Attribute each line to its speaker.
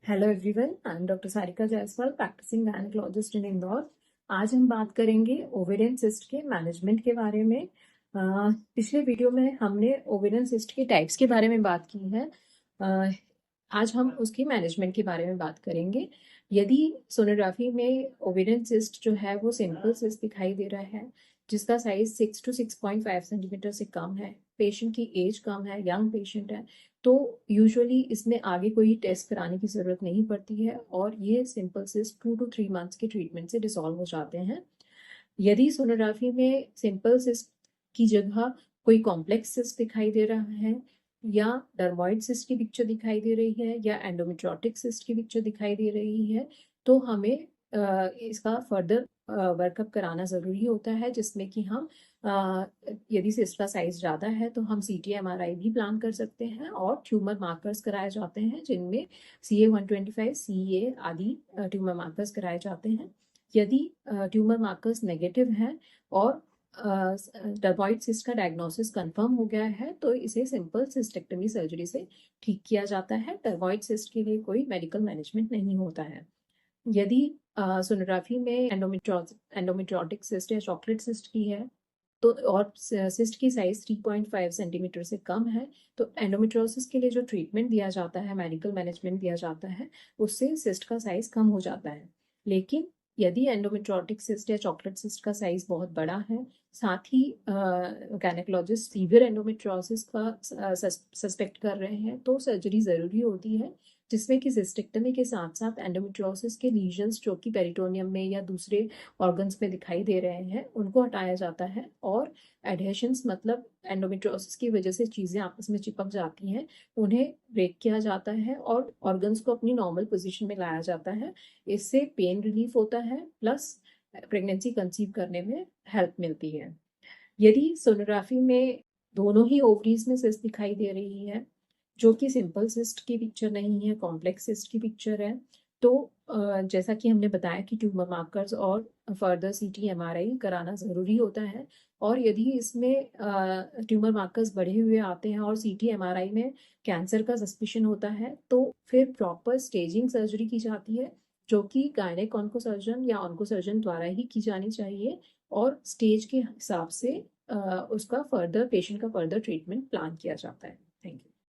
Speaker 1: Hello everyone, I am doctor Sarika Jaiswal, practicing gynaecologist in Indore. आज हम बात करेंगे ओवेरियन सिस्ट के मैनेजमेंट के बारे में। पिछले वीडियो में हमने ओवेरियन सिस्ट के टाइप्स के बारे में बात की है। अ, आज हम उसकी मैनेजमेंट के बारे में बात करेंगे। यदि सोनोग्राफी में ओवेरियन सिस्ट जो है वो सिंपल सिस्ट दिखाई दे रहा है, जिसका साइज 6 to 6.5 सेंटीमीटर से कम है, पेशेंट की एज कम है, यंग पेशेंट है, तो यूजुअली इसमें आगे कोई टेस्ट कराने की ज़रूरत नहीं पड़ती है और ये सिंपल सिस्ट 2 to 3 मंथ्स के ट्रीटमेंट से डिसॉल्व हो जाते हैं। यदि सोनोग्राफी में सिंपल सिस्ट की जगह कोई कॉम्प्लेक्स सिस्ट दिखाई दे रहा है, या डर्मोइड सिस्ट की पिक्चर दिखाई दे रही है, या एंडोमेट्रियोटिक सिस्ट की पिक्चर दिखाई दे रही है, तो हमें इसका फर्दर वर्कअप कराना ज़रूरी होता है, जिसमें कि हम यदि सिस्ट का साइज ज़्यादा है तो हम CT MRI भी प्लान कर सकते हैं और ट्यूमर मार्कर्स कराए जाते हैं, जिनमें CA-125, CA आदि ट्यूमर मार्कर्स कराए जाते हैं। यदि ट्यूमर मार्कर्स नेगेटिव हैं और डर्मोइड सिस्ट का डायग्नोसिस कंफर्म हो गया है, तो इसे सिंपल सिस्टेक्टमी सर्जरी से ठीक किया जाता है। डर्मोइड सिस्ट के लिए कोई मेडिकल मैनेजमेंट नहीं होता है। यदि सोनोग्राफी में एंडोमेट्रियोटिक सिस्ट या चॉकलेट सिस्ट की है, तो और सिस्ट की साइज 3.5 सेंटीमीटर से कम है, तो एंडोमेट्रियोसिस के लिए जो ट्रीटमेंट दिया जाता है, मेडिकल मैनेजमेंट दिया जाता है, उससे सिस्ट का साइज कम हो जाता है। लेकिन यदि एंडोमेट्रियोटिक सिस्ट या चॉकलेट सिस्ट का साइज बहुत बड़ा है, साथ ही गायनेकोलॉजिस्ट सीवियर एंडोमेट्रियोसिस का सस्पेक्ट कर रहे हैं, तो सर्जरी ज़रूरी होती है, जिसमें कि सिस्टेक्टमी के साथ साथ एंडोमेट्रियोसिस के लीजन्स जो कि पेरिटोनियम में या दूसरे ऑर्गन्स में दिखाई दे रहे हैं, उनको हटाया जाता है। और एडहेशंस मतलब एंडोमेट्रियोसिस की वजह से चीज़ें आपस में चिपक जाती हैं, उन्हें ब्रेक किया जाता है और ऑर्गन्स को अपनी नॉर्मल पोजीशन में लाया जाता है। इससे पेन रिलीफ होता है, प्लस प्रेगनेंसी कंसीव करने में हेल्प मिलती है। यदि सोनोग्राफी में दोनों ही ओवरीज में सिस्ट दिखाई दे रही है, जो कि सिंपल सिस्ट की पिक्चर नहीं है, कॉम्प्लेक्स सिस्ट की पिक्चर है, तो जैसा कि हमने बताया कि ट्यूमर मार्कर्स और फर्दर CT MRI कराना ज़रूरी होता है। और यदि इसमें ट्यूमर मार्कर्स बढ़े हुए आते हैं और CT MRI में कैंसर का सस्पिशन होता है, तो फिर प्रॉपर स्टेजिंग सर्जरी की जाती है, जो कि गायनेक ऑन्कोसर्जन या ऑन्कोसर्जन द्वारा ही की जानी चाहिए, और स्टेज के हिसाब से उसका फर्दर पेशेंट का फर्दर ट्रीटमेंट प्लान किया जाता है। Thank you.